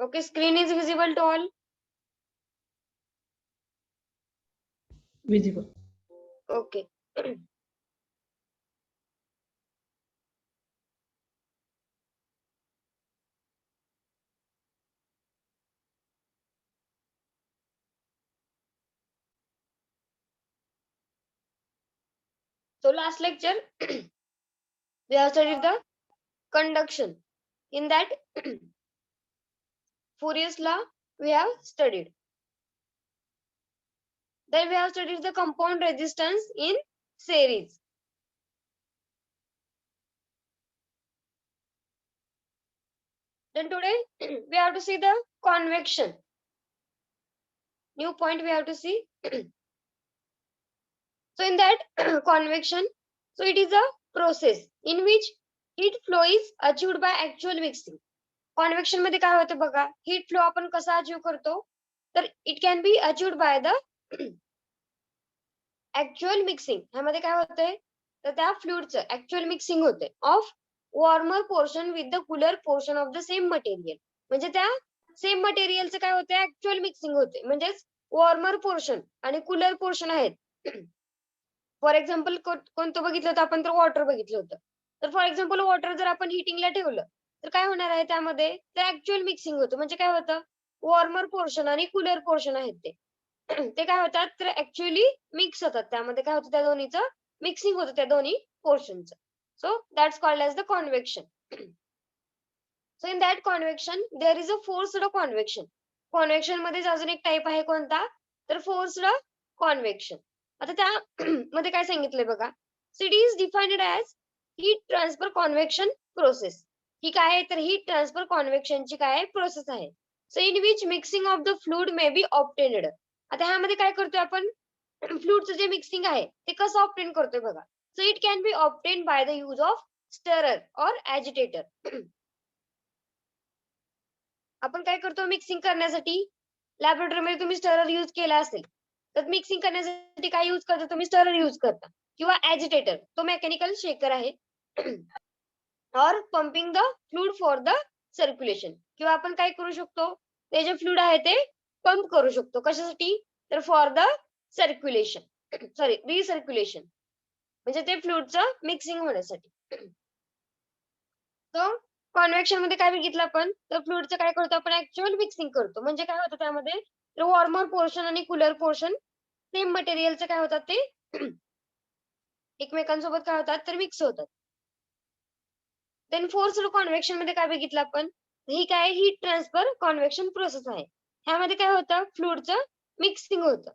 Okay, screen is visible to all. Visible. Okay. So last lecture we have studied the conduction. In that Fourier's law we have studied. Then we have studied the compound resistance in series. Then today we have to see the convection. New point we have to see. So in that convection, so it is a process in which heat flow is achieved by actual mixing. कॉन्व्हेक्शन मध्ये काय होतं बघा, heat flow आपण कसा achieve करतो, तर it can be achieved by the actual mixing. ह्यामध्ये काय होतंय, तर त्या फ्लुइडचं ऍक्च्युअल मिक्सिंग होते of warmer portion with the cooler portion of the same material. म्हणजे त्या सेम मटेरियलचं काय होते, ऍक्च्युअल मिक्सिंग होते. म्हणजेच वॉर्मर पोर्शन आणि कूलर पोर्शन आहेत. फॉर एक्झाम्पल कोणतं बघितलं होतं आपण, तर वॉटर बघितलं होतं. तर फॉर एक्झाम्पल वॉटर जर आपण हिटिंगला ठेवलं तर काय होणार आहे, त्यामध्ये ते ऍक्च्युअल मिक्सिंग होतं. म्हणजे काय होतं, वॉर्मर पोर्शन आणि कूलर पोर्शन आहेत ते ते काय होतात, तर ऍक्च्युअली मिक्स होतात. त्यामध्ये काय होतं, त्या दोन्हीचं मिक्सिंग होतं, त्या दोन्ही पोर्शनचं. So that's called as the convection. So in that convection there is a forced convection. Convection मध्ये अजून एक टाईप आहे कोणता, तर फोर्स्ड कॉन्व्हेक्शन. आता त्या मध्ये काय सांगितलंय बघा, it is defined as heat transfer convection process. ही काय आहे, तर हीट ट्रान्सफर कॉन्व्हेक्शनची काय प्रोसेस आहे. So in which mixing of the fluid may be obtained. आता ह्यामध्ये काय करतोय आपण, फ्लूइडचं जे मिक्सिंग आहे ते कसं ऑब्टेन करतोय बघा. सो it can B obtain by the use of stirrer और ॲजिटेटर. आपण काय करतो मिक्सिंग करण्यासाठी, लॅबोरेटरीमध्ये तुम्ही स्टरर यूज केला असेल, तर मिक्सिंग करण्यासाठी काय यूज करता, तुम्ही स्टरर यूज करता किंवा ॲजिटेटर, तो मेकॅनिकल शेकर आहे. और pumping the fluid for the circulation. किंवा आपण काय करू शकतो, ते जे फ्लूइड आहे ते पंप करू शकतो. कशासाठी, तर फॉर द सर्क्युलेशन, सॉरी रिसर्क्युलेशन, म्हणजे ते फ्लूइडचं मिक्सिंग होण्यासाठी. सो कॉन्व्हेक्शन मध्ये काय बघितलं आपण, तर फ्लुइडचं काय करतो आपण, ऍक्च्युअल मिक्सिंग करतो. म्हणजे काय होतं त्यामध्ये, तर वॉर्मर पोर्शन आणि कूलर पोर्शन सेम मटेरियलचं काय होतात, ते एकमेकांसोबत काय होतात, तर मिक्स होतात. देन फोर्स्ड कॉन्व्हेक्शन मध्ये काय बघितलं आपण, ही काय हीट ट्रान्सफर कॉन्व्हेक्शन प्रोसेस आहे. ह्यामध्ये काय होतं, फ्लुइडचं मिक्सिंग होतं.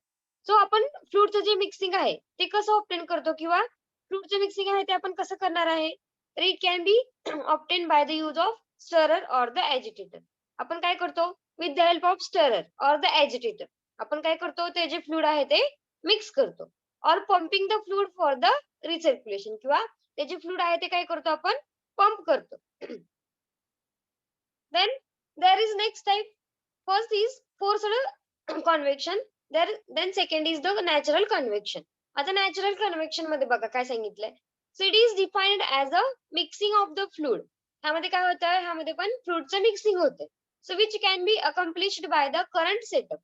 सो आपण फ्लुइडचं जे मिक्सिंग आहे ते कसं ऑब्टेन करतो, किंवा फ्लुइडचं मिक्सिंग आहे ते आपण कसं करणार आहे, तर it can B obtain by the use of stirrer और द ॲजिटेटर. आपण काय करतो, with the help of stirrer और द ॲजिटेटर आपण काय करतो, ते जे फ्लुइड आहे ते मिक्स करतो. Or pumping the fluid for the recirculation, किंवा ते जे फ्लुइड आहे ते काय करतो आपण, पंप करतो. Then there is next type. First is forced convection. Then second is the natural convection. आता natural convection मध्ये बघा काय सांगितलंय. So it is defined as a mixing of the fluid. ह्यामध्ये काय होतं, ह्यामध्ये पण फ्लुइडचं मिक्सिंग होते. So which can be accomplished by the current setup.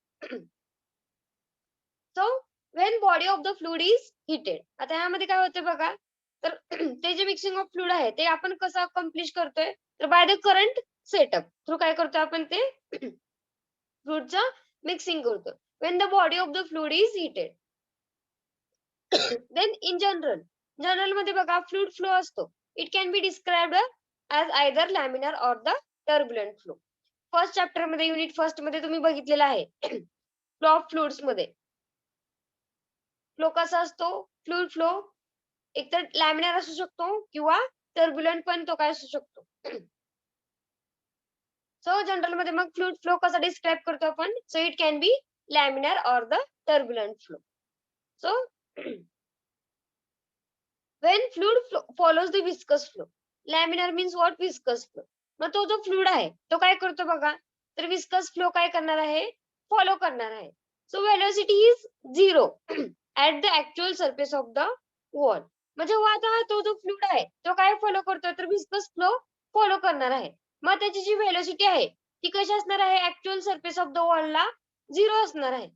So when body of the fluid is heated. आता ह्यामध्ये काय होतं बघा, तर ते जे मिक्सिंग ऑफ फ्लुइड आहे ते आपण कसं अकम्प्लिश करतोय, तर bye the current setup through काय करतो आपण, ते फ्लुइडचं मिक्सिंग करतो. when the body of the fluid is heated. then in general मध्ये बघा फ्लुइड फ्लो असतो. It can be described as either laminar or the turbulent flow. First chapter मध्ये, unit first मध्ये तुम्ही बघितलेलं आहे. फ्लो ऑफ फ्लुइड्स मध्ये flow कसा असतो, फ्लुइड फ्लो एकतर लॅमिनार असू शकतो किंवा टर्ब्युलंट पण तो काय असू शकतो. सो जनरल मध्ये मग फ्लुइड फ्लो कसा डिस्क्राइब करतो आपण, so it can be laminar or the turbulent flow. So when fluid follows the viscous flow. Laminar means what, viscous flow. मग तो जो फ्लुइड आहे तो काय करतो बघा, तर विस्कस फ्लो काय करणार आहे, फॉलो करणार आहे. So velocity is 0 at the actual surface of the wall. म्हणजे आता तो जो फ्लुइड आहे तो काय फॉलो करतोय, तर विस्कस फ्लो फॉलो करणार आहे. मग त्याची जी वेलोसिटी आहे ती कशी असणार आहे ऍक्च्युअल सरफेस ऑफ द वॉलला 0 असणार आहे.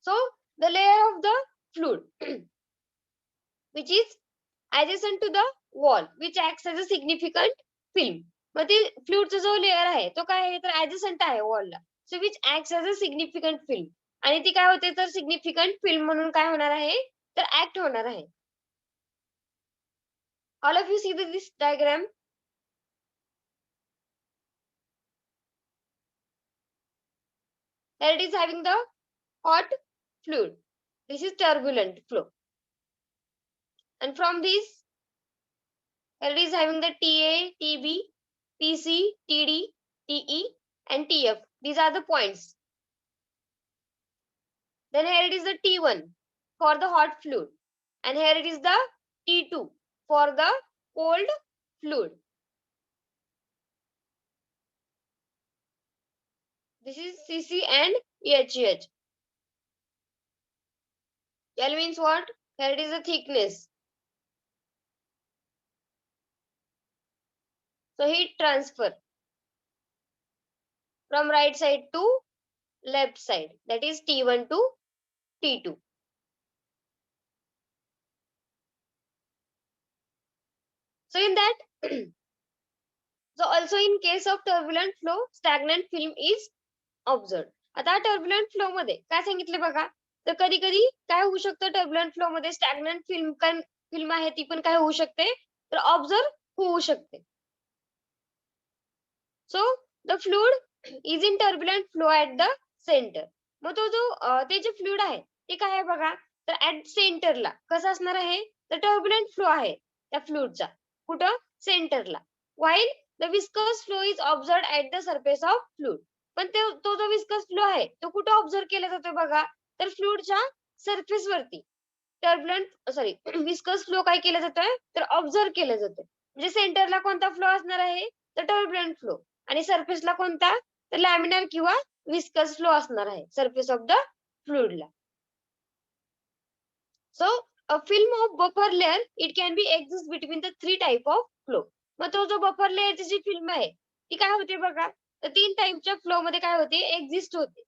So the layer of the fluid which is adjacent to the wall which acts as a significant film. मग ते फ्लुइडचा जो लेयर आहे तो काय आहे तर adjacent आहे वॉलला. So which acts as a significant film. आणि ती काय होते तर significant film म्हणून काय होणार आहे तर act होणार आहे. All of you see this diagram. Here it is having the hot fluid. This is turbulent flow. And from this, here it is having the TA, TB, TC, TD, TE and TF. These are the points. Then here it is the T1 for the hot fluid. And here it is the T2 for the cold fluid. This is CC and EHH. L means what? Here it is the thickness. So heat transfer from right side to left side, that is T1 to T2. So in that, so also in case of turbulent flow, stagnant film is observed. आता turbulent flow मध्ये काय सांगितले बघा, तर कधी कधी काय होऊ शकतं turbulent flow मध्ये stagnant film आहे ती पण काय होऊ शकते तर ऑब्झर्व होऊ शकते. So the fluid is in turbulent flow at the center. मग तो जो ते जे फ्लुइड आहे ते काय आहे बघा तर ऍट सेंटरला कसं असणार आहे तर टर्ब्युलंट फ्लो आहे त्या फ्लुइडचा कुठं सेंटरला. while the viscous flow is observed at the surface of fluid. पण तो जो विस्कस फ्लो आहे तो कुठं ऑब्झर्व केला जातो बघा तर फ्लुइडच्या सरफेस वरती. विस्कस फ्लो काय केला जातोय तर ऑब्झर्व केला जातोय. म्हणजे सेंटरला कोणता फ्लो असणार आहे तर टर्ब्युलंट फ्लो आणि सरफेसला कोणता तर लॅमिनार किंवा विस्कस फ्लो असणार आहे सरफेस ऑफ द फ्लुइडला. So a film of buffer layer it can be exist between the 3 type of flow. मग तो जो बफर लेअरची जी फिल्म आहे ती काय होते बघा तर 3 टाइपच्या फ्लो मध्ये काय होते एक्झिस्ट होते.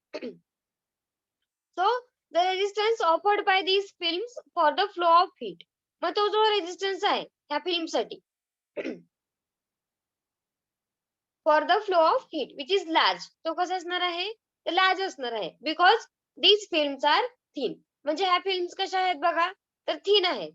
So the resistance offered by these films for the flow of heat. मग तो जो रेजिस्टन्स आहे ह्या फिल्मसाठी for the flow of heat which is large, तो कसा असणार आहे तर लार्ज असणार आहे because these films are thin. म्हणजे ह्या फिल्म्स कशा आहेत बघा तर थिन आहेत.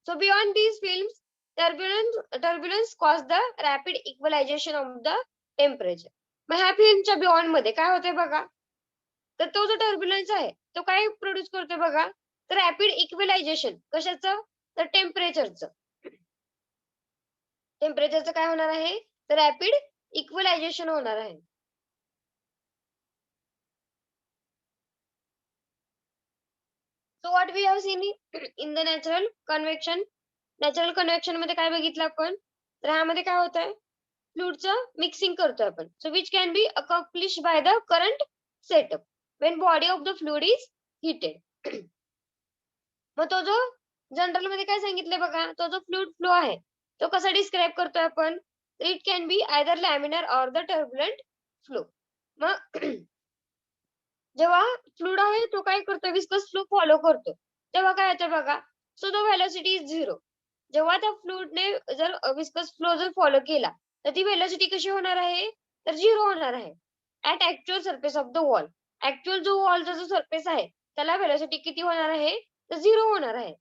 So beyond these films turbulence cause the rapid equalization of the temperature. मग ह्या फिल्मच्या बियॉन्ड मध्ये काय होते बघा तर तो जो टर्ब्युलन्स आहे तो काय प्रोड्यूस करतोय बघा तर रॅपिड इक्वलायझेशन कशाचं तर टेम्परेचरचं. टेम्परेचरचं काय होणार आहे तर रॅपिड इक्वलायझेशन होणार आहे. So what we have seen in the natural convection. Natural convection मध्ये काय बघितलं आपण तर ह्यामध्ये काय होत आहे फ्लुइडचं मिक्सिंग करतोय आपण. So which can be accomplish by the current setup when body of the fluid is heated. मग तो जो जनरल मध्ये काय सांगितलंय बघा तो जो फ्लुइड फ्लो आहे तो कसा डिस्क्राईब करतोय आपण it can be either laminar or the turbulent flow. मग जेव्हा फ्लुइड आहे तो काय करतो विस्कस फ्लो फॉलो करतो तेव्हा काय येतं बघा सो द व्हेलॉसिटी इज 0. जेव्हा त्या फ्लुइडने जर विस्कस फ्लो जर फॉलो केला तर ती व्हेलॉसिटी कशी होणार आहे तर 0 होणार आहे at actual surface of the wall. Actual जो वॉलचा जो सरफेस आहे त्याला व्हेलॉसिटी किती होणार आहे तर 0 होणार आहे.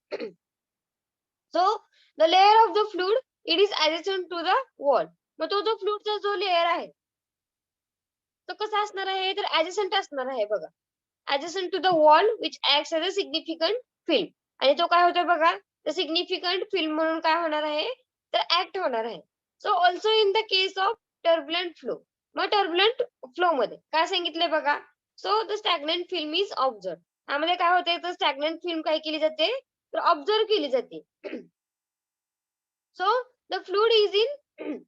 So the layer of the fluid it is adjacent to the wall. मग तो जो फ्लुइडचा जो लेयर आहे तो कसा असणार आहे तर ऍडजस्टंट असणार आहे बघा adjacent to the wall which acts as a significant film. आणि तो काय होतोय बघा तर सिग्निफिकंट फिल्म म्हणून काय होणार आहे तर ऍक्ट होणार आहे. So also in the case of turbulent flow. Mug turbulent flow मध्ये काय सांगितलंय बघा so the stagnant film is observe. त्यामध्ये काय होते तर स्टॅग्नंट फिल्म काय केली जाते तर ऑब्झर्व केली जाते. So the fluid is in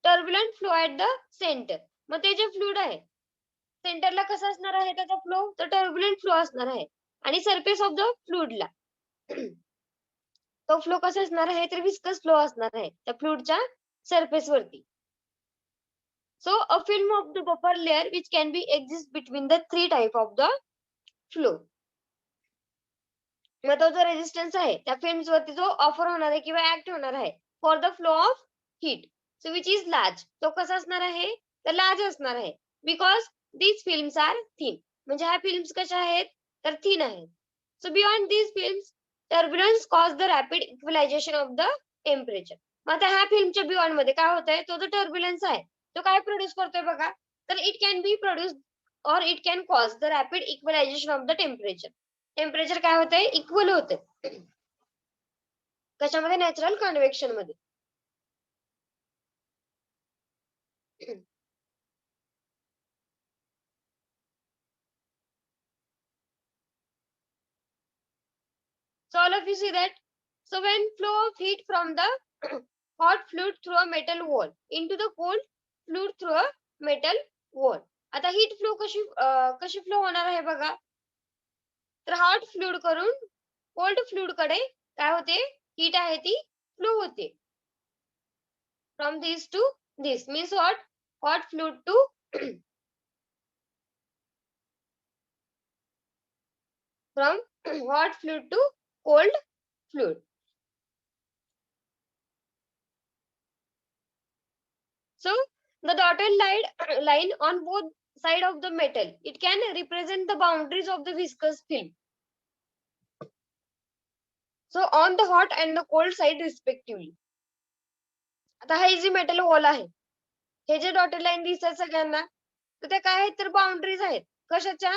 turbulent flow at the centre. मग ते जे फ्लुइड आहे सेंटरला कसा असणार आहे त्याचा फ्लो तर टर्ब्युलंट फ्लो असणार आहे आणि सरफेस ऑफ द फ्लुइडला तो फ्लो कसा असणार आहे तर विस्कस फ्लो असणार आहे त्या फ्लुइडच्या सरफेस वरती. So a film of the buffer layer which can be exist between the three type of the flow. मग तो जो रेजिस्टन्स आहे त्या फिल्म्स वरती जो ऑफर होणार आहे किंवा ऍक्ट होणार आहे for the flow of heat, so which is large. तो कसा असणार आहे तर लार्ज असणार आहे because these films are thin. म्हणजे ह्या फिल्म्स कशा आहेत तर थिन आहेत. So beyond these films turbulence cause the rapid equalization of the temperature. मग आता ह्या फिल्मच्या बियॉन्ड मध्ये काय होत आहे, तो जो टर्ब्युलन्स आहे तो काय प्रोड्यूस करतोय बघा, तर it can be produce or it can cause the rapid equalization of the temperature. Temperature काय होतंय इक्वल होतंय कशामध्ये नॅचरल कन्व्हेक्शन मध्ये. So all of you see that. So when flow of heat from the hot fluid through a metal wall into the cold fluid through a metal wall. आता heat flow कशी flow होणार आहे बघा, तर hot fluid करून cold fluid कडे काय होते, हीट आहे ती फ्लो होते. From this to this means what, hot fluid to from hot fluid to cold fluid. So the dotted line on both side of the metal, it can represent the boundaries of the viscous film. So on the hot and the cold side respectively. आता हा G metal wall आहे, हे जे dotted line दिसतात सगळ्यांना, तर त्या काय आहेत तर बाउंड्रीज आहेत कशाच्या,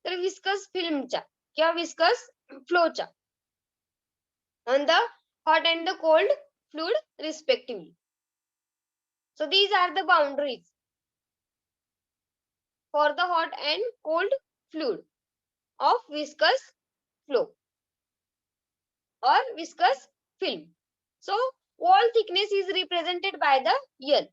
तर विस्कस फिल्मच्या किंवा विस्कस फ्लोच्या on the hot and the cold fluid respectively. So these are the boundaries for the hot and cold fluid of viscous flow or viscous film. So wall thickness is represented by the L.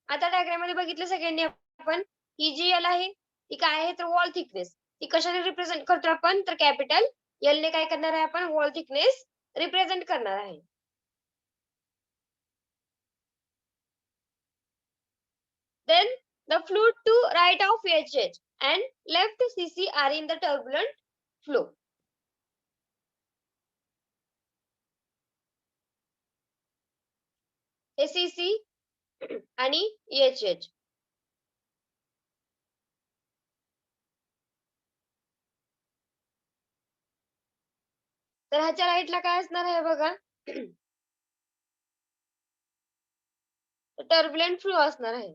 आता diagram मध्ये बघितलं सगळ्यांनी आपण, ही जी L आहे ती काय आहे तर वॉल थिकनेस. ती कशाने रिप्रेझेंट करतो आपण तर कॅपिटल L ने काय करणार आहे आपण वॉल थिकनेस रिप्रेझेंट करणार आहे. Then the fluid to right of HH and left CC are in the turbulent flow. CC आणि HH. तर ह्याच्या राईटला काय असणार आहे बघा, टर्ब्युलंट फ्लो असणार आहे.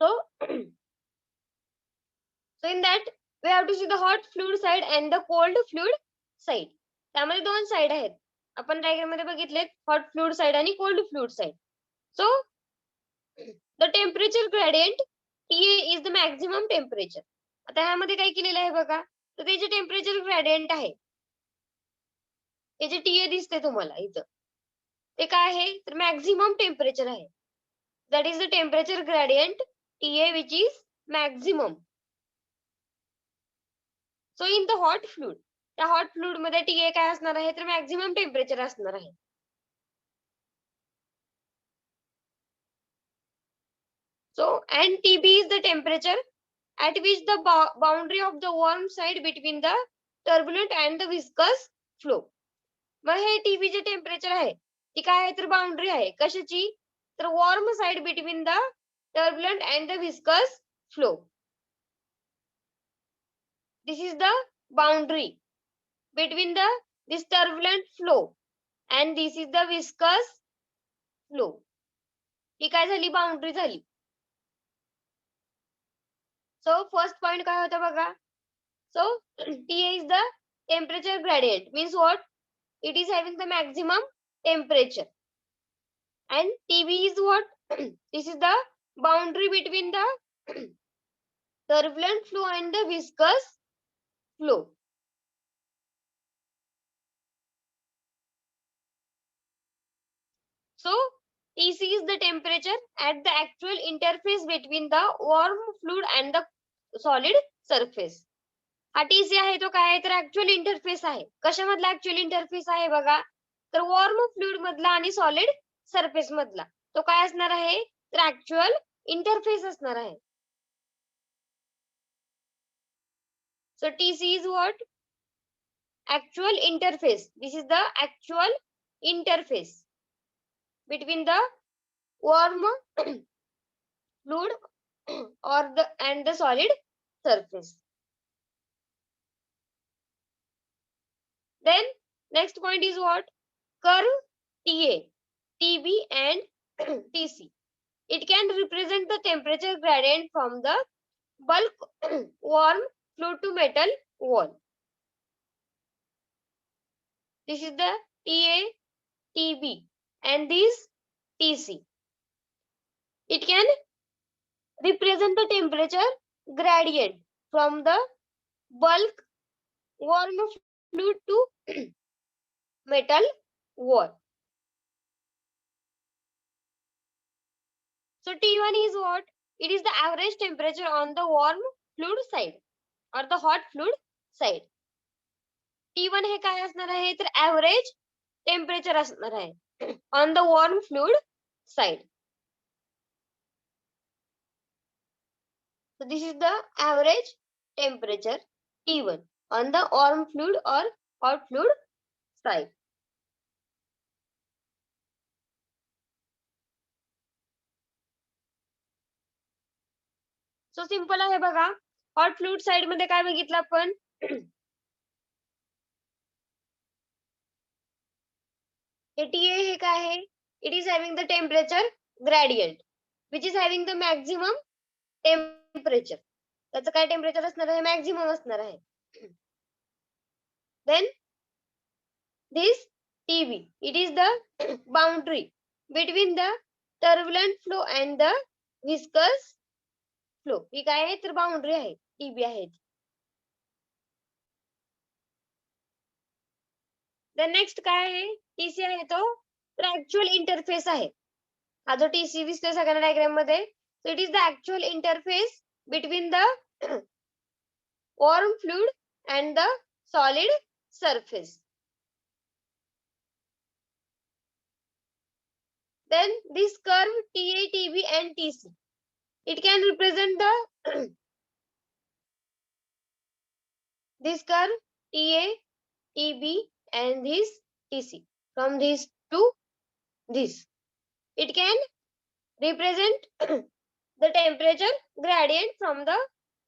So in that we have to see the hot fluid side and the cold fluid side. त्यामध्ये दोन साइड आहेत, आपण डायग्राम मध्ये बघितलेत, हॉट फ्लुइड साइड आणि cold fluid side. So the temperature gradient TA is the maximum temperature. आता ह्यामध्ये काय केलेलं आहे बघा, तर ते जे टेम्परेचर ग्रेडियंट आहे, हे जे TA दिसते तुम्हाला इथं, ते काय आहे तर मॅक्झिमम टेम्परेचर आहे. That is the temperature gradient TA which is maximum. So in the hot fluid, त्या हॉट फ्लुइड मध्ये TA काय असणार आहे तर मॅक्झिमम टेम्परेचर असणार आहे. So and TB is the temperature at which the boundary of the warm side between the turbulent and the viscous flow. मग हे TB जे टेम्परेचर आहे ती काय आहे तर बाउंड्री आहे कशाची, तर warm side between the turbulent and the viscous flow. This is the boundary between this turbulent flow and this is the viscous flow. ही काय झाली बाउंड्री झाली. So first point काय होता बघा, so TA is the temperature gradient, means what, it is having the maximum temperature, and TB is what, this is the boundary between the turbulent flow and the viscous flow. So TC is the temperature at the actual interface between the warm fluid and the solid surface. हा TC आहे तो काय आहे तर actual interface आहे. कशामधला actual interface आहे बघा, तर वॉर्म फ्लुइड मधला आणि सॉलिड सरफेस मधला. तो काय असणार आहे तर ऍक्च्युअल इंटरफेस असणार आहे. So TC is what? Actual interface. This is the actual interface between the warm fluid or the solid surface. Then next point is what? Curve TA, TB and TC. It can represent the temperature gradient from the bulk warm fluid to metal wall. This is the TA, TB and this TC. It can represent the temperature gradient from the bulk warm fluid to metal wall. So T1 is what? It is the average temperature on the warm fluid side or the hot fluid side. T1 हे काय असणार आहे तर average temperature असणार आहे on the warm fluid side. So this is the average temperature T1 on the warm fluid or hot fluid side. So simple आहे बघा. Hot fluid side मध्ये काय बघितलं आपण हे TA हे काय आहे it is having the temperature gradient which is having the maximum temperature. त्याचं काय टेम्परेचर असणार आहे मॅक्झिमम असणार आहे. Then this TB it is the boundary between the turbulent flow and the viscous flow. ही काय आहे तर बाउंड्री आहे TB आहे. द नेक्स्ट काय आहे TC आहे तो तर ऍक्च्युअल इंटरफेस आहे. हा जो TC दिसतोय सगळ्यांना डायग्राम मध्ये so it is the actual interface between the warm fluid and the solid surface. Then this curve TA, TB and TC. It can represent the this curve TA, TB and this TC. From this to this. It can represent the temperature gradient from the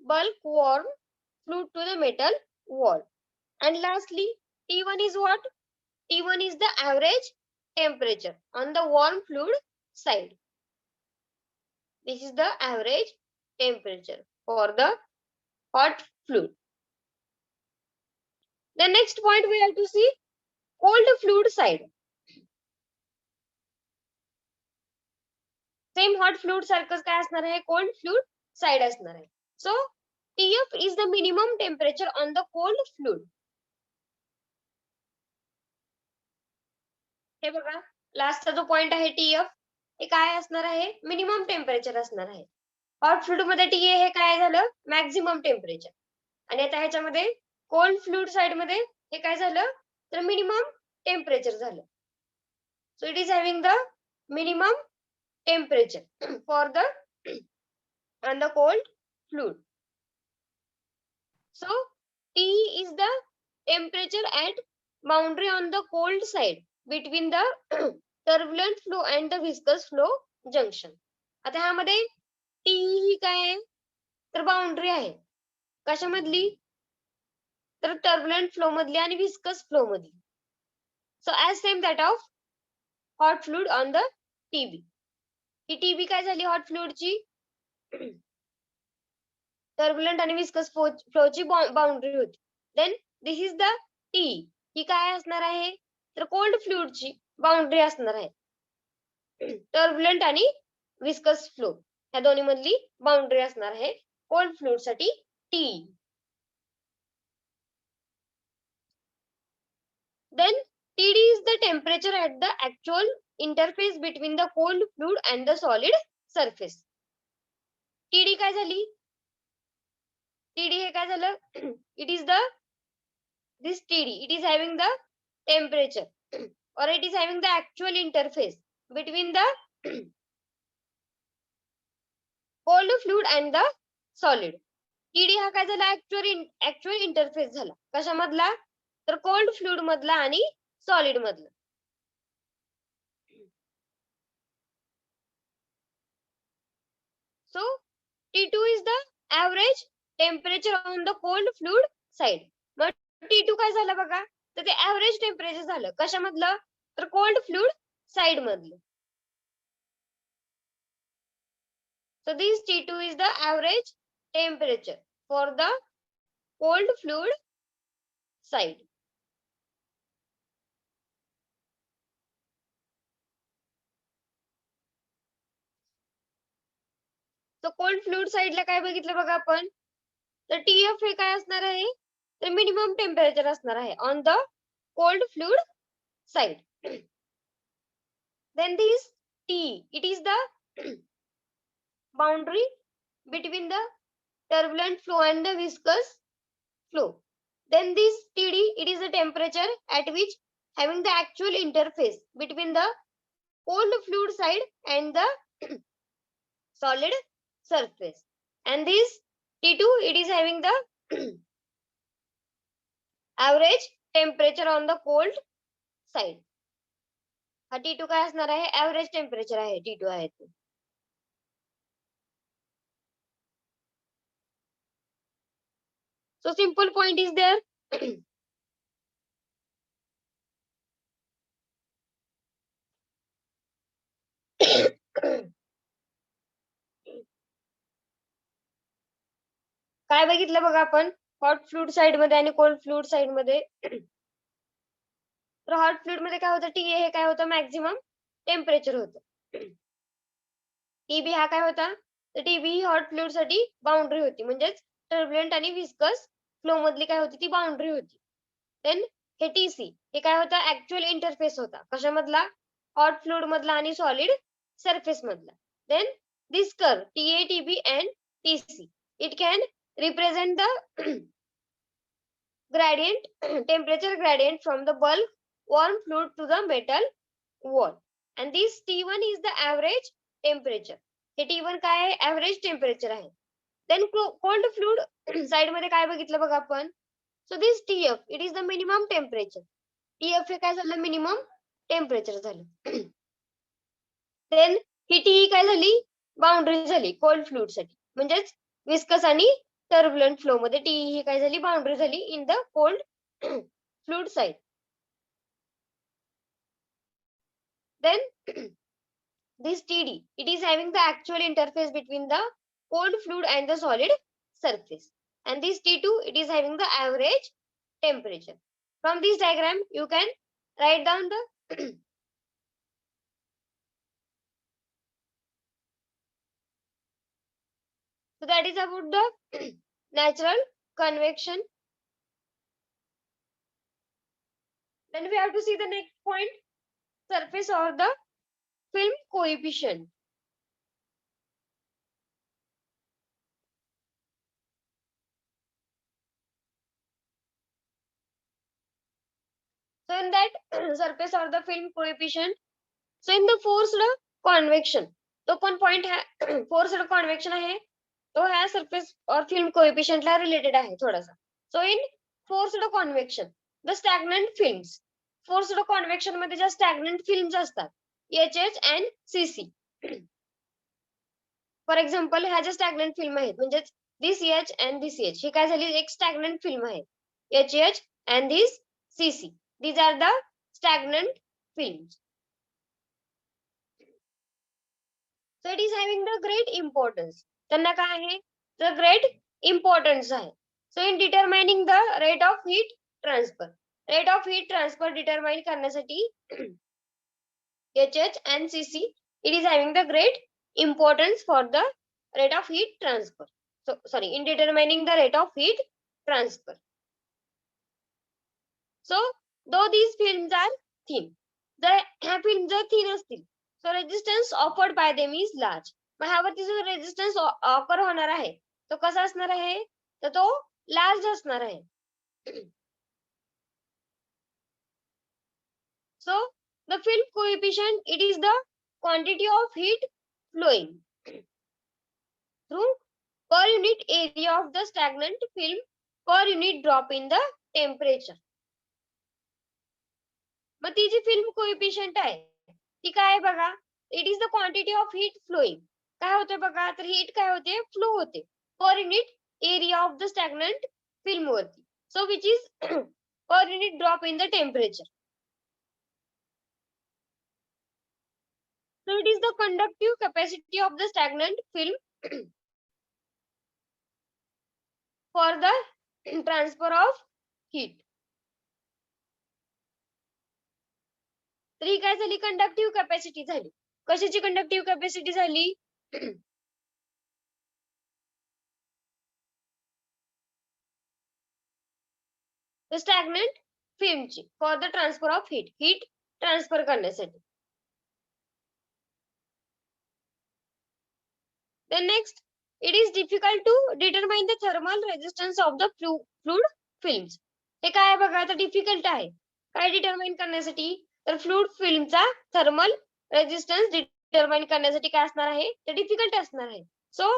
bulk warm fluid to the metal wall. And lastly, T1 is what? T1 is the average temperature on the warm fluid side. This is the average temperature for the hot fluid. The next point we have to see cold fluid side. Same hot fluid सारखंच काय असणार आहे cold fluid side असणार आहे. So TF is the minimum temperature on the cold fluid. हे बघा लास्टचा जो point आहे TF हे काय असणार आहे मिनिमम टेम्परेचर असणार आहे. हॉट फ्लुइड मध्ये TA हे काय झालं मॅक्झिमम टेम्परेचर आणि आता ह्याच्यामध्ये कोल्ड फ्लुइड साइड मध्ये हे काय झालं तर मिनिमम टेम्परेचर झालं. So it is having the minimum temperature for the on the cold fluid. So T is the temperature at boundary on the cold side between the turbulent flow and the viscous flow junction. आता ह्यामध्ये T ही काय आहे तर boundary आहे कशामधली तर turbulent flow मधली आणि विस्कस फ्लो मधली. So as same that of hot fluid on the TB. ही TB काय झाली हॉट फ्लुइडची टर्बुलंट आणि विस्कस फ्लोची बाउंड्री होती. Then this is the T. ही काय असणार आहे तर कोल्ड फ्लुइडची बाउंड्री असणार आहे. टर्बुलंट आणि विस्कस फ्लो ह्या दोन्ही मधली बाउंड्री असणार आहे कोल्ड फ्लुइड साठी T. Then TD is the temperature at the actual interface between the cold fluid and the solid surface. TD काय झाली TD हे काय झालं? It is the this TD. It is having the temperature or it is having the actual interface between the cold fluid and the solid. TD हा काय झाला? actual interface झाला. कशामधला? तर cold fluid मधला आणि solid मधला. So T2 is the average temperature on the cold fluid side. Mug T2 काय झालं बघा? तर ते average temperature झालं. कशामधलं? तर cold fluid side मधलं. So this T2 is the average temperature for the cold fluid side. So cold fluid side ला काय बघितलं बघा आपण? तर TF हे काय असणार आहे? तर मिनिमम टेम्परेचर असणार आहे on the cold fluid side. Then this T, it is the boundary between the turbulent flow and the viscous flow. Then this TD, it is the temperature at which having the actual interface between the cold fluid side and the solid surface. And this T2, it is having the average temperature on the cold side. हा T2 काय असणार आहे? Average temperature आहे T2 आहे ते. So simple point is there. काय बघितलं बघा आपण हॉट फ्लूइड साइड मध्ये आणि कोल्ड फ्लूइड साइड मध्ये. तर हॉट फ्लूइड मध्ये काय होतं? TA हे काय होतं? मॅक्झिमम टेम्परेचर होतं. TB हा काय होता? तर TB ही हॉट फ्लूइड साठी बाउंड्री होती, म्हणजेच टर्ब्युलंट आणि विस्कस फ्लो मधली काय होती? ती बाउंड्री होती. देन हे TC हे काय होतं? ऍक्च्युअल इंटरफेस होता. कशामधला? हॉट फ्लूइड मधला आणि सॉलिड सरफेस मधला. Then this curve TA, TB and TC, it can represent the gradient temperature gradient from the bulk warm fluid to the metal wall. And this T1 is the average temperature. हे T1 काय आहे? Average temperature आहे. Then cold fluid side मध्ये काय बघितलं बघा आपण? So this TF, it is the minimum temperature. TF हे काय झालं? Minimum temperature झालं. Then ही TE काय झाली? बाउंड्री झाली कोल्ड फ्लुइड साठी, म्हणजेच विस्कस आणि टर्ब्युलंट फ्लो मध्ये TE ही काय झाली? बाउंड्री झाली in the cold fluid side. Then this TD, it is having the actual interface between the cold fluid and the solid surface. And this T2, it is having the average temperature. From this diagram, you can write down the so that is about the natural convection. Then we have to see the next point, surface or the film coefficient. So in that surface or the film coefficient, so in the forced convection, तो पण point है forced convection आहे, तो ह्या surface और film coefficient ला related आहे थोडासा. So in forced convection, the stagnant films, forced convection मध्ये ज्या stagnant films असतात, HH and CC. For example, ह्या ज्या stagnant film आहेत, म्हणजेच this H and this H, ही काय झाली? एक stagnant film आहे. HH and this CC. These are the stagnant films. So it is having the great importance. त्यांना काय आहे? The great importance आहे. So in determining the rate of heat transfer. Rate of heat transfer determine करण्यासाठी HH and CC, it is having the great importance for the rate of heat transfer. So sorry, in determining the rate of heat transfer. So though these films are thin, the ह्या films जर thin असतील, so resistance offered by them is large. मग ह्यावरती जो resistance offer होणार आहे, तो कसा असणार आहे? तर तो लार्ज असणार आहे. So the film coefficient, it is the quantity of heat flowing through per unit area of the stagnant film per unit drop in the temperature. मग ती जी फिल्म कोएफिशियंट आहे ती काय आहे बघा, it is the quantity of heat flowing. काय होते बघा, तर हीट काय होते, फ्लो होते per unit area of the stagnant film वरती. So which is per unit drop in the temperature. So it is the conductive capacity of the stagnant film for the transfer of heat. तर ही काय झाली, conductive capacity झाली. कशाची conductive capacity झाली, stagnant फिल्मची for the transfer of heat transfer करण्यासाठी. Then next, it is difficult to determine the thermal resistance of the fluid films. हे काय आहे बघा, आता डिफिकल्ट आहे काय डिटरमाइन करण्यासाठी, तर फ्लूइड फिल्मचा थर्मल रेजिस्टन्स डिटरमाइन करण्यासाठी काय असणार आहे, तर डिफिकल्ट असणार आहे. So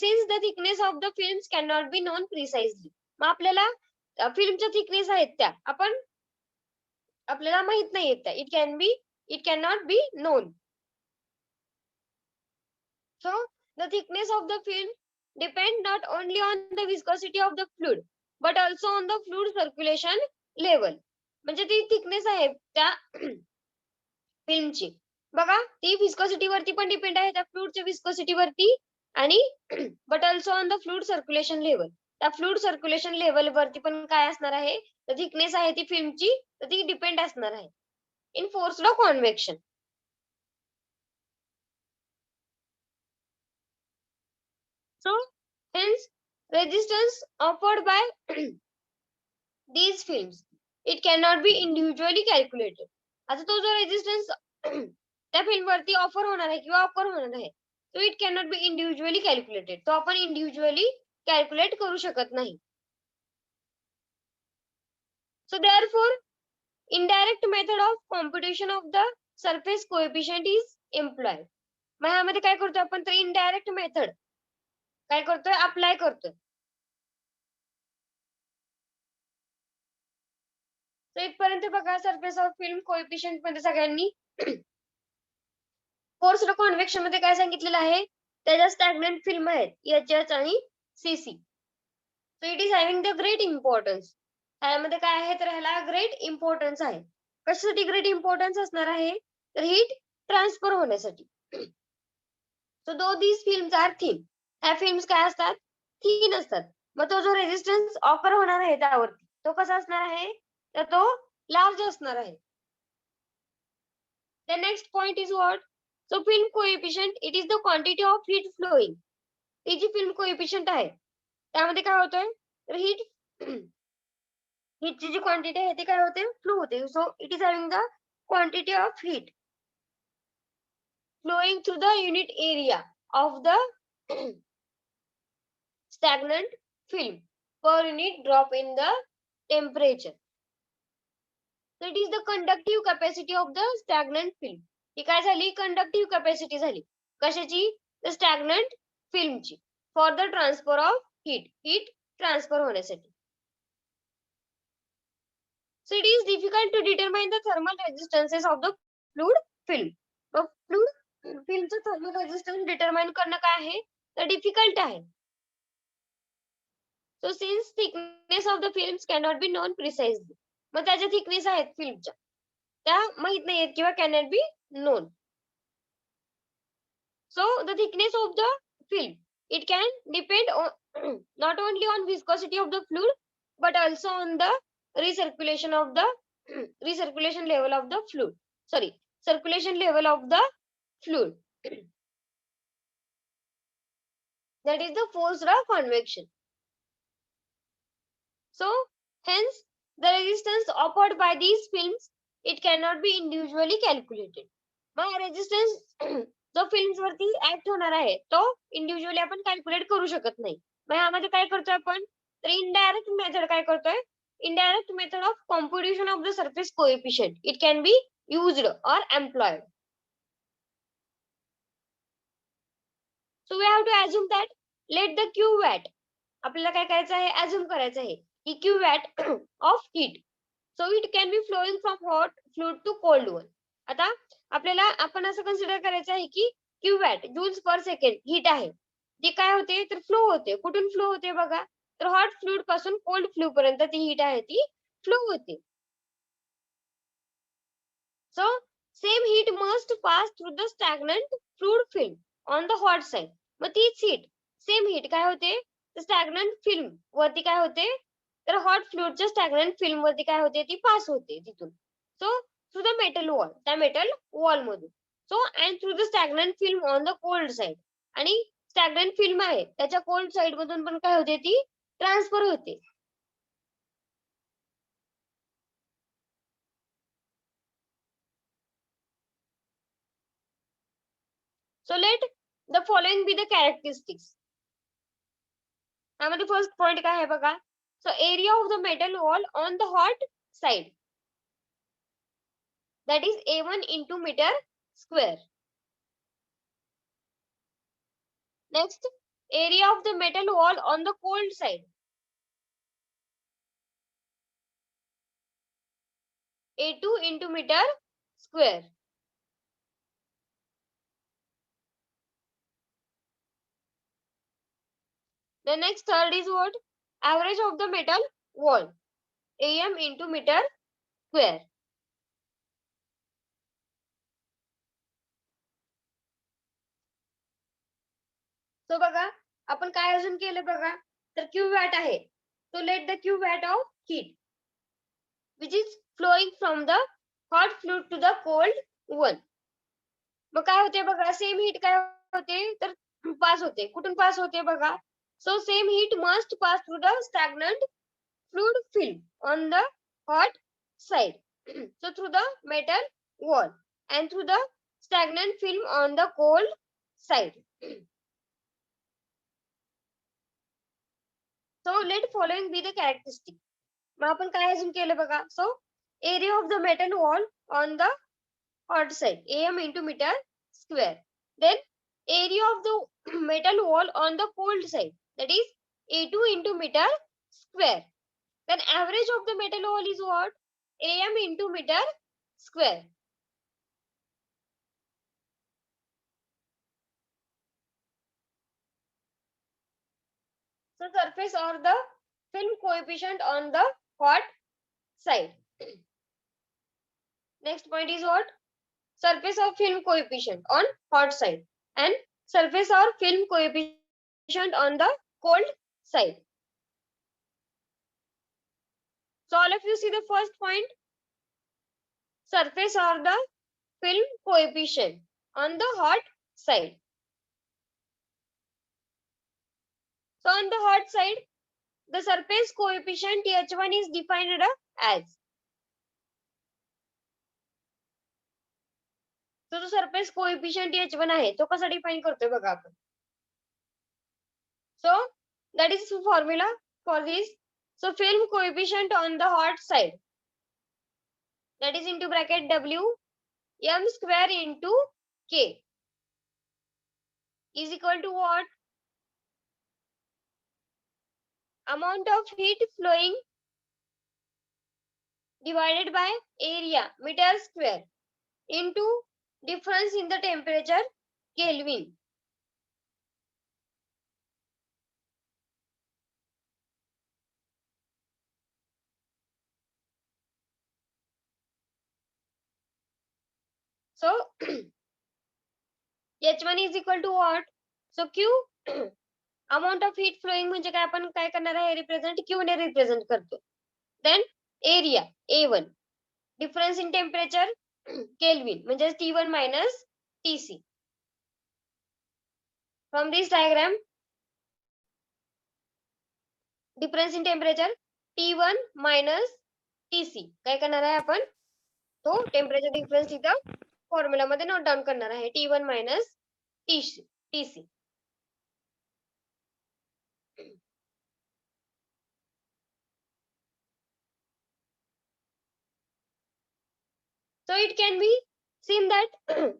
since the thickness of the films can not be known precisely. मग आपल्याला फिल्मच्या थिकनेस आहेत त्या आपल्याला माहित नाहीयेत त्या, it can not be known. So the thickness of the film depend not only on the viscosity of the fluid but also on the fluid circulation level. म्हणजे ती थिकनेस आहे त्या फिल्मची बघा, ती विस्कोसिटी वरती पण डिपेंड आहे, त्या फ्लुइडच्या विस्कोसिटी वरती, आणि but also on the fluid circulation level. त्या फ्लुइड सर्क्युलेशन लेवल वरती पण काय असणार आहे, तर थिकनेस आहे ती फिल्मची, तर ती डिपेंड असणार आहे इन forced कॉन्व्हेक्शन. So hence resistance offered by these films, it cannot be individually calculated. आता तो जो रेजिस्टन्स त्या फिल्म वरती ऑफर होणार आहे किंवा ऑफर होणार आहे, तो it cannot be individually calculated. तो आपण इंडिव्हिज्युअली कॅल्क्युलेट करू शकत नाही. So therefore indirect method of computation of the surface coefficient is employed. मग ह्यामध्ये काय करतो आपण, तर इनडायरेक्ट मेथड काय करतोय, अप्लाय करतोय. तर इथपर्यंत बघा सरफेस ऑफ फिल्म कोएफिशियंट मध्ये सगळ्यांनी फोर्स्ड कॉन्व्हेक्शन मध्ये काय सांगितलेलं आहे, त्याच्या स्टॅग्नंट फिल्म आहेत एचएच आणि CC. So it is having the great importance. ह्यामध्ये काय आहे, तर ह्याला ग्रेट इम्पॉर्टन्स आहे. कशासाठी ग्रेट इम्पॉर्टन्स असणार आहे, तर हीट ट्रान्सफर होण्यासाठी. सो दो दीज फिल्म्स आर थिन, ह्या फिल्म्स काय असतात, थिन असतात. मग तो जो रेजिस्टन्स ऑफर होणार आहे त्यावरती तो कसा असणार आहे, तर तो लार्ज असणार आहे. The next point is what? So film coefficient, it is the quantity of heat flowing. He ji film coefficient आहे त्यामध्ये काय होतंय, तर हीटची जी क्वांटिटी आहे ती काय होते, फ्लो होते. So it is having the quantity of heat flowing through the unit area of the stagnant film per unit drop in the temperature. So it is the conductive capacity of the stagnant film. ही काय झाली, conductive capacity झाली. कशाची, तर stagnant फिल्मची for the transfer of heat transfer होण्यासाठी. So it is difficult to determine the thermal resistances of the fluid film. मग fluid फिल्मचं थर्मल रेजिस्टन्स डिटरमाइन करणं काय आहे, तर डिफिकल्ट आहे. So since thickness of the films cannot be known precisely, मग त्याच्या thickness आहेत फिल्मच्या त्या माहित नाहीयेत किंवा cannot be known. So the thickness of the film, it can depend on not only on viscosity of the fluid but also on the recirculation level of the fluid. Sorry, circulation level of the fluid. That is the forced convection. So hence the resistance offered by these films, it cannot be individually calculated. Mug resistance जो films वरती act होणार आहे तो individually आपण calculate करू शकत नाही. मग ह्यामध्ये काय करतो आपण, तर इनडायरेक्ट मेथड काय करतोय, indirect method of computation of the surface coefficient. It can be used or employed. So we have to assume that let the Q watt, आपल्याला काय करायचं आहे, assume करायचं आहे की Q watt of heat. So it can be flowing from hot fluid to cold one. आता आपल्याला आपण असं कन्सिडर करायचं आहे की Q watt joules per second heat आहे. ती काय होते तर फ्लो होते. कुठून फ्लो होते बघा, तर हॉट फ्लुइड पासून कोल्ड फ्लुइड पर्यंत ती हीट आहे ती फ्लो होते. So same heat must pass through the stagnant fluid film on the hot side. मग तीच हीट, सेम हीट काय होते, स्टॅग्नंट फिल्म वरती काय होते, तर हॉट फ्लुइडच्या स्टॅग्नंट फिल्म वरती काय होते, ती पास होते तिथून. So through the metal wall, त्या मेटल वॉल मधून. So and through the stagnant film on the cold side, आणि स्टॅग्नंट फिल्म आहे त्याच्या कोल्ड साइड मधून पण काय होते, ती ट्रान्सफर होते. So let the following be the characteristics. त्यामध्ये फर्स्ट पॉइंट काय आहे बघा, so area of the metal wall on the hot side, that is A1 into meter square. Next, area of the metal wall on the cold side, A2 into meter square. The next third is what? Average of the metal wall, AM into meter square. So बघा, आपण काय अजून केलं बघा, तर Q watt आहे. So let the Q watt of heat which is flowing from the hot fluid to the cold one. मग काय होते बघा, सेम हीट काय होते तर पास होते. कुठून पास होते बघा, so same heat must pass through the stagnant fluid film on the hot side. So through the metal wall and through the stagnant film on the cold side. So let following be the characteristic. मग आपण काय अजून केलं बघा, so area of the metal wall on the hot side, AM into meter square. Then area of the metal wall on the cold side, that is A2 into meter square. Then average of the metal wall is what? AM into meter square. So surface or the film coefficient on the hot side. Next point is what? Surface of film coefficient on hot side and surface or film coefficient on the cold side. So all of you see the first point, surface or the film coefficient on the hot side. So on the hot side, the surface coefficient H1 is defined as. So the surface coefficient H1 आहे तो कसा define करतोय बघा आपण. So that is the formula for this. So film coefficient on the hot side, that is into bracket W m square into K is equal to what? Amount of heat flowing divided by area meter square into difference in the temperature Kelvin. So H1 is equal to what? So Q amount of heat flowing म्हणजे काय, आपण काय करणार आहे, represent Q ने represent करतो. Then area A1, difference in temperature Kelvin म्हणजे T1 minus TC. From this diagram, difference in temperature T1 minus TC काय करणार आहे आपण, तो टेम्परेचर डिफरन्स इथं फॉर्म्युला मध्ये नोट डाउन करणार आहे, T1 minus TC. So it can be seen that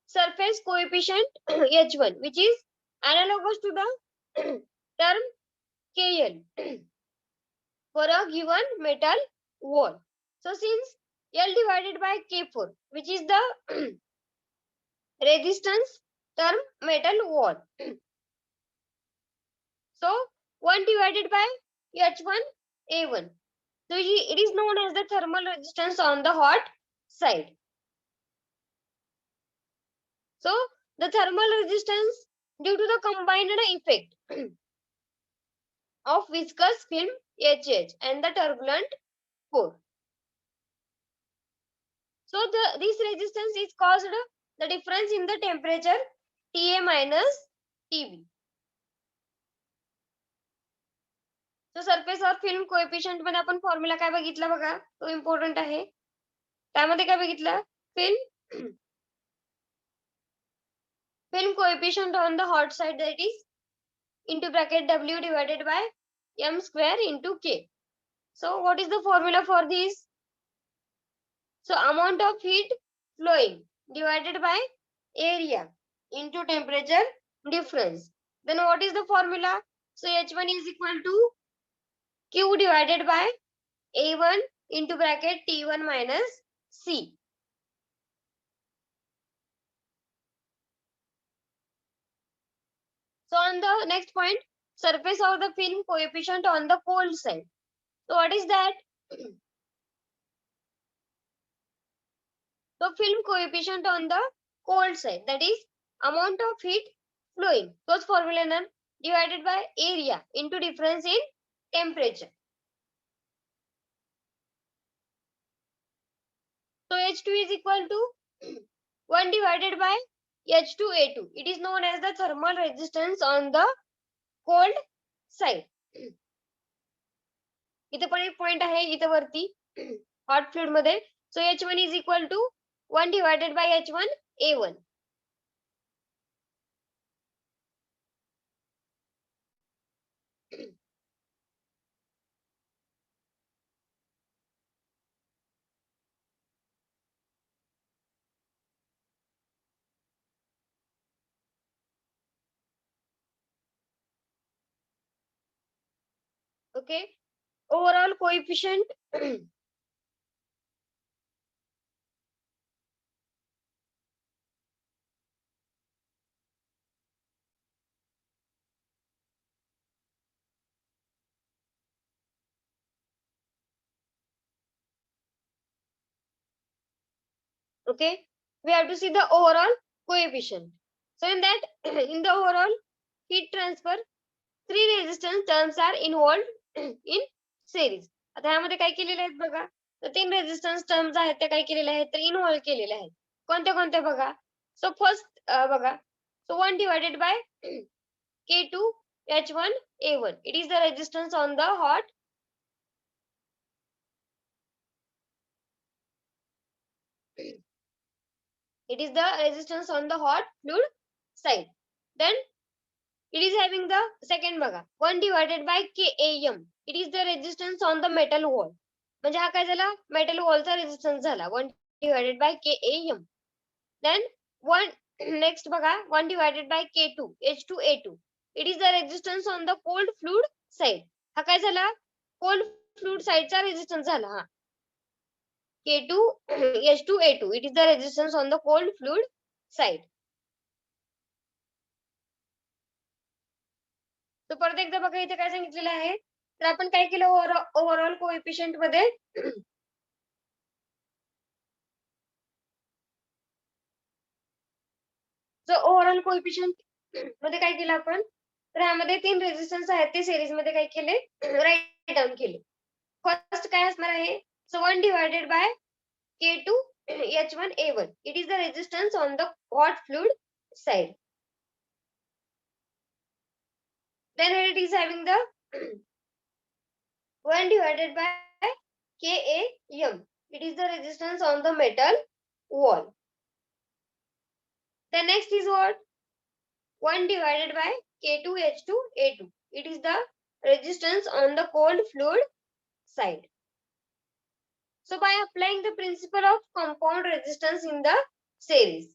surface coefficient H1, which is analogous to the term KL for a given metal wall. So since L divided by K4, which is the resistance term metal wall. So 1 divided by H1 A1. So it is known as the thermal resistance on the hot side. So the thermal resistance due to the combined effect of viscous film HH and the turbulent core. So this resistance is caused the difference in the temperature TA minus TB. So surface और film coefficient मध्ये आपण formula काय बघितला बघा, तो important आहे. त्यामध्ये काय बघितलं, film coefficient on the hot side, that is into bracket W divided by m square into K. So what is the formula for this? So amount of heat flowing divided by area into temperature difference. Then what is the formula? So H1 is equal to Q divided by A1 into bracket T1 minus C. So on the next point, surface of the film coefficient on the cold side. So what is that? So film coefficient on the cold side, that is amount of heat flowing. Those formula divided by area into difference in temperature. So H2 is equal to 1 divided by H2A2. It is known as the thermal resistance on the cold side. इथे पण एक point आहे इथे वरती hot fluid मध्ये. सो H1 is equal to 1 divided by H1 A1. Okay, overall coefficient okay, we have to see the overall coefficient. So in that in the overall heat transfer, three resistance terms are involved in series. आता ह्यामध्ये काय केलेले आहेत बघा, तर 3 resistance terms आहेत ते काय केलेले आहेत तर इन्व्हॉल्व केलेले आहेत. कोणते कोणते बघा. सो फर्स्ट बघा, सो 1 divided by K2 H1 A1. It is the resistance on the hot it is the resistance on the hot fluid side. Then it is having the second बघा 1 divided by KAM. It is the resistance on the metal wall. म्हणजे हा काय झाला, metal वॉलचा resistance झाला 1 divided by KAM. Then one next बघा 1 divided by K2 H2A2. It is the resistance on the cold fluid side. हा काय झाला, cold fluid साइडचा resistance झाला हा. K2 H2A2. It is the resistance on the cold fluid side. तर परत एकदा बघा इथे काय सांगितलेलं आहे, तर आपण काय केलं ओव्हरऑल कोएफिशिएंट मध्ये ओव्हरऑल कोएफिशिएंट मध्ये काय केलं आपण, तर ह्यामध्ये 3 रेजिस्टन्स आहेत ते सिरीज मध्ये काय केले, राईट डाउन केले. फर्स्ट काय असणार आहे, सो 1 divided by K2 H1 A1. It is the resistance on the hot fluid side. Then it is having the 1 divided by KAM. It is the resistance on the metal wall. The next is what? 1 divided by K2H2A2. It is the resistance on the cold fluid side. So by applying the principle of compound resistance in the series,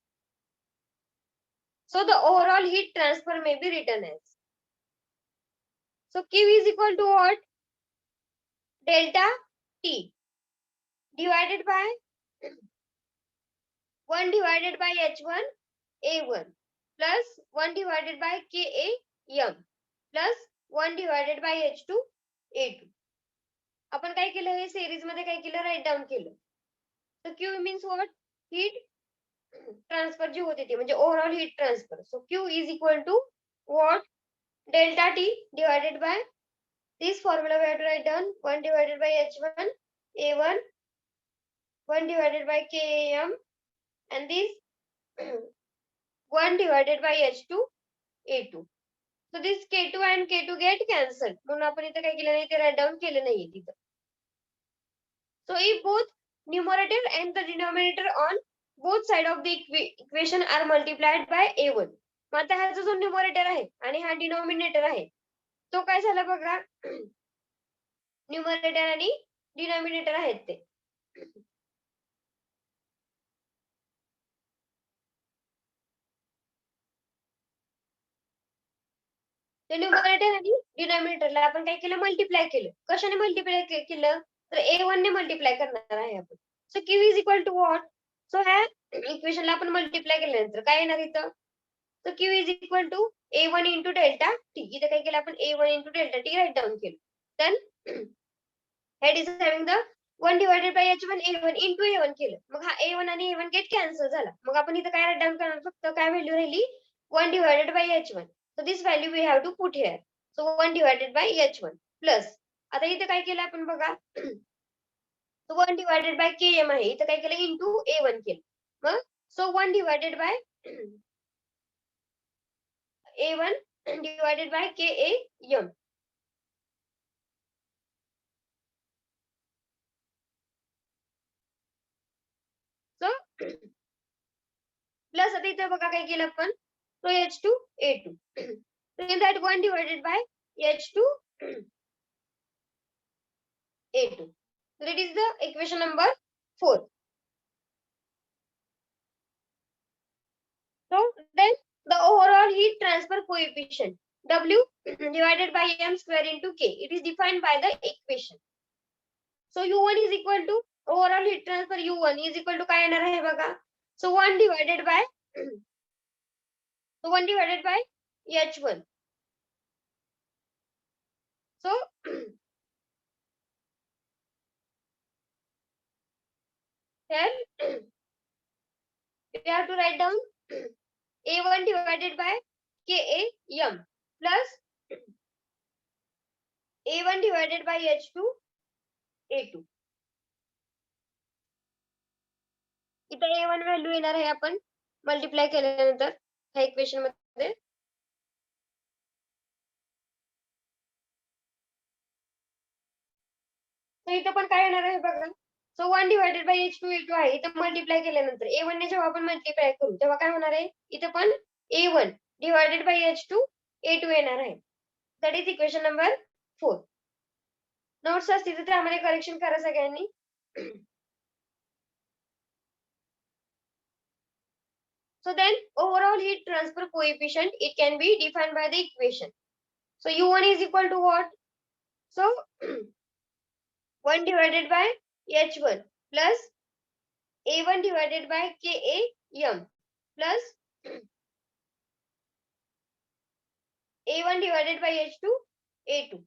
so the overall heat transfer may be written as, so Q is equal to what? Delta T divided by 1 divided by H1 A1 plus 1 divided by Ka M plus 1 divided by H2 A2. आपण काय केलं, हे series मध्ये काय केलं, right down केलं. तर Q means what? Heat transfer जी होती ती, म्हणजे overall heat transfer. So Q is equal to what? Delta T divided by this formula we have to write down, 1 divided by H1 A1, 1 divided by KAM, and this 1 divided by H2 A2. So this K2 and K2 get cancelled. म्हणून आपण इथे काय केलं नाही, ते write down केलं नाहीये तिथं. So if both numerator and the denominator on both side of the equation are multiplied by A1. मग आता हा जो न्यूमरेटर आहे आणि हा डिनॉमिनेटर आहे, तो काय झाला बघा, न्यूमरेटर आणि डिनॉमिनेटर आहेत ते. ते न्यूमरेटर आणि डिनॉमिनेटरला आपण काय केलं, मल्टिप्लाय केलं. कशाने मल्टिप्लाय केलं, तर A1 ने मल्टिप्लाय करणार आहे आपण. So Q is equal to what? So ह्या इक्वेशनला आपण मल्टिप्लाय केल्यानंतर काय येणार इथं, तर Q is equal to A1 into delta T. इथे काय केलं आपण, A1 into delta T right down केलं. Then head is having the 1 divided by H1 A1 into A1 केलं. मग हा A1 आणि A1 गेट कॅन्सल झाला. मग आपण इथं काय राईट डाऊन करणार, फक्त काय व्हॅल्यू राहिली, 1 divided by H1. So this value we have to put here. So 1 divided by H1 plus. आता इथे काय केलं आपण बघा. So 1 divided by Km आहे. इथे काय केलं, into A1 केलं. मग so 1 divided by A1 divided by Kam. So plus आता इथे बघा काय केलं आपण. So H2 A2. So in that 1 divided by H2 A2. So that is the equation number 4. So then the overall heat transfer coefficient W divided by M square into K. It is defined by the equation. So U1 is equal to overall heat transfer U1 is equal to काय येणार आहे बघा. So 1 divided by so 1 divided by H1. So here we have to write down A1 divided by KAM plus A1 divided by H2 A2. इथं A1 value येणार आहे आपण multiply केल्यानंतर ह्या इक्वेशन मध्ये. तर इथं पण काय येणार आहे बघा. सो 1 डिवायडेड बाय H2 A2 आहे. इथं मल्टिप्लाय केल्यानंतर A1 ने जेव्हा आपण मल्टिप्लाय करू तेव्हा काय होणार आहे, इथं पण A1 divided by H2 A2 येणार आहे. That is equation number 4. Notes असतील तर त्यामध्ये करेक्शन करा सगळ्यांनी. So then overall heat transfer coefficient, it can be defined by the equation. So U1 is equal to what? So 1 divided by H1 plus A1 divided by KAM plus A1 divided by H2 A2.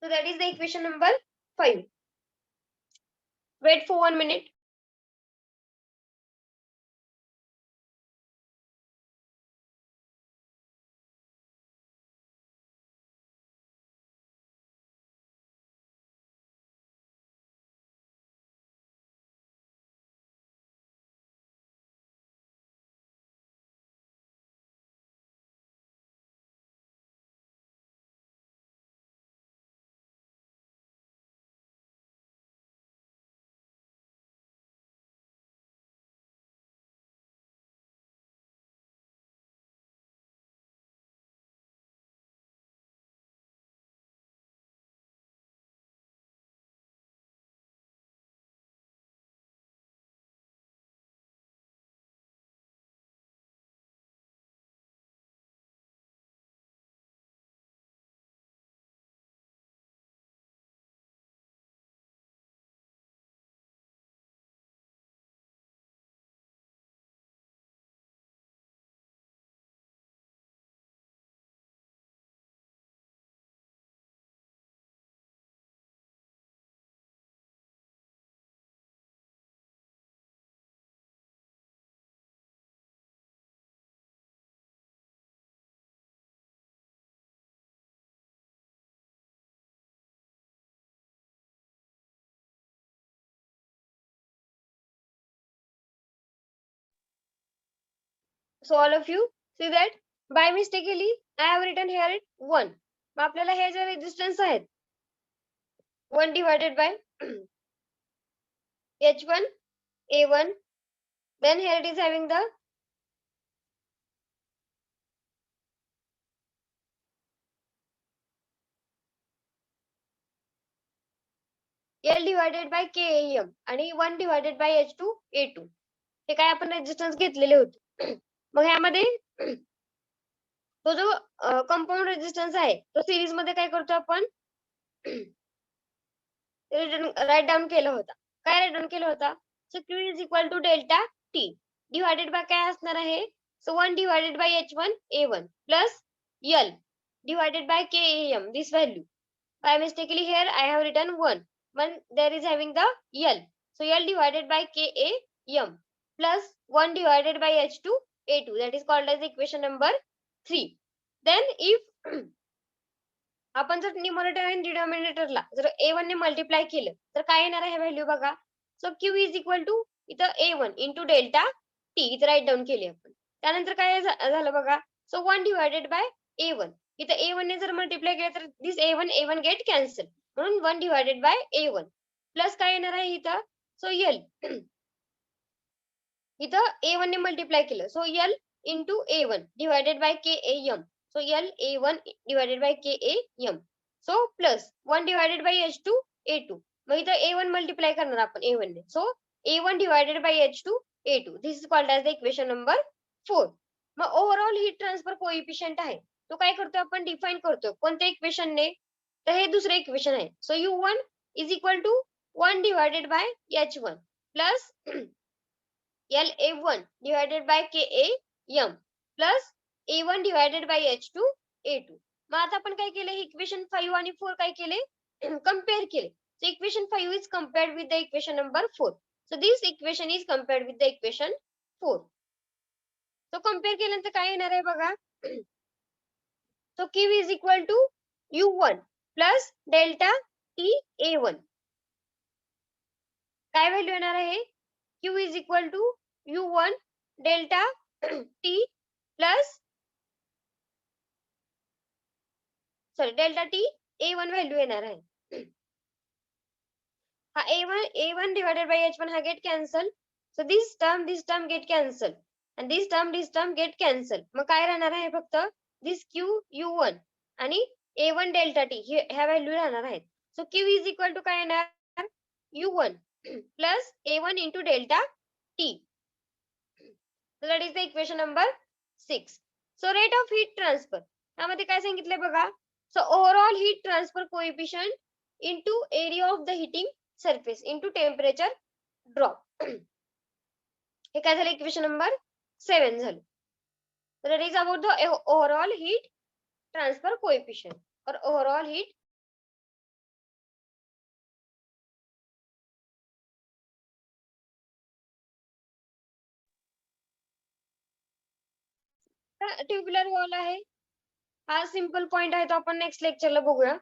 So that is the equation number 5. Wait for 1 minute. So all of you see that by mistakenly I have written here it 1. मग आपल्याला हे जे resistance आहेत 1 divided by H1 A1, then here it is having the L divided by KAM आणि 1 divided by H2 A2. हे काय आपण resistance घेतलेले होते. मग ह्यामध्ये तो जो कंपाऊंड रेजिस्टन्स आहे तो सिरीज मध्ये काय करतो आपण राईट डाऊन केला होता. काय राईट डाऊन केला होता? So Q is equal to delta T divided by काय असणार आहे? सो 1 divided by H1 A1 plus L divided by KAM, this value. By mistakenly here I have written 1. When there is having the L. So L divided by KAM plus 1 divided by H2 A2. That is called as equation number 3. Then if आपण जर numerator आणि डिनॉमिनेटरला जर A1 ने multiply केलं तर काय येणार आहे व्हॅल्यू बघा. सो Q इज इक्वल टू इथं A1 इंटू डेल्टा T इथं राईट डाऊन केली आपण. त्यानंतर काय झालं बघा. सो 1 डिवायडेड बाय A1. इथं A1 ने जर मल्टिप्लाय केलं तर दिस A1 गेट कॅन्सल. म्हणून 1 डिवायडेड बाय A1 प्लस काय येणार आहे इथं. सो L इथं A1 ने मल्टिप्लाय केलं. सो L into A1 divided by KAM. So L A1 divided by KAM. So plus 1 divided by H2 A2. मग इथं A1 मल्टिप्लाय करणार आपण A1 ने. So A1 divided by H2 A2. This is called as the equation number 4. Mug overall heat transfer coefficient आहे. तो काय करतो आपण define करतो. कोणत्या इक्वेशन ने? तर हे दुसरे इक्वेशन आहे. So U1 is equal to 1 divided by H1 plus LA1 divided by KAM plus A1 divided by H2 A2. मग आता आपण काय केलं इक्वेशन 5 आणि 4 काय केले कंपेअर केले. So equation 5 is compared with the equation number 4. So this equation is compared with the equation 4. So compare केल्यानंतर काय येणार आहे बघा. So Q is equal to U1 plus delta T A1. काय व्हॅल्यू येणार आहे? Q is equal to U1 delta T plus delta T A1 value येणार आहे. हा A1 divided by H1 हा get cancel. So this term get cancel and this term get cancel. मग काय राहणार आहे फक्त दिस Q U1 आणि A1 delta T ह्या व्हॅल्यू राहणार आहेत. सो Q इज इक्वल टू काय येणार U1 plus A1 into delta T. So that is the equation number 6. So rate of heat transfer. यामध्ये काय सांगितलंय बघा. So overall heat transfer coefficient into area of the heating surface into temperature drop. हे काय झालं equation number 7 झालं. So that is about the overall heat transfer coefficient or overall heat tubular wall आहे. हा simple point आहे तो आपण next लेक्चरला बघूया.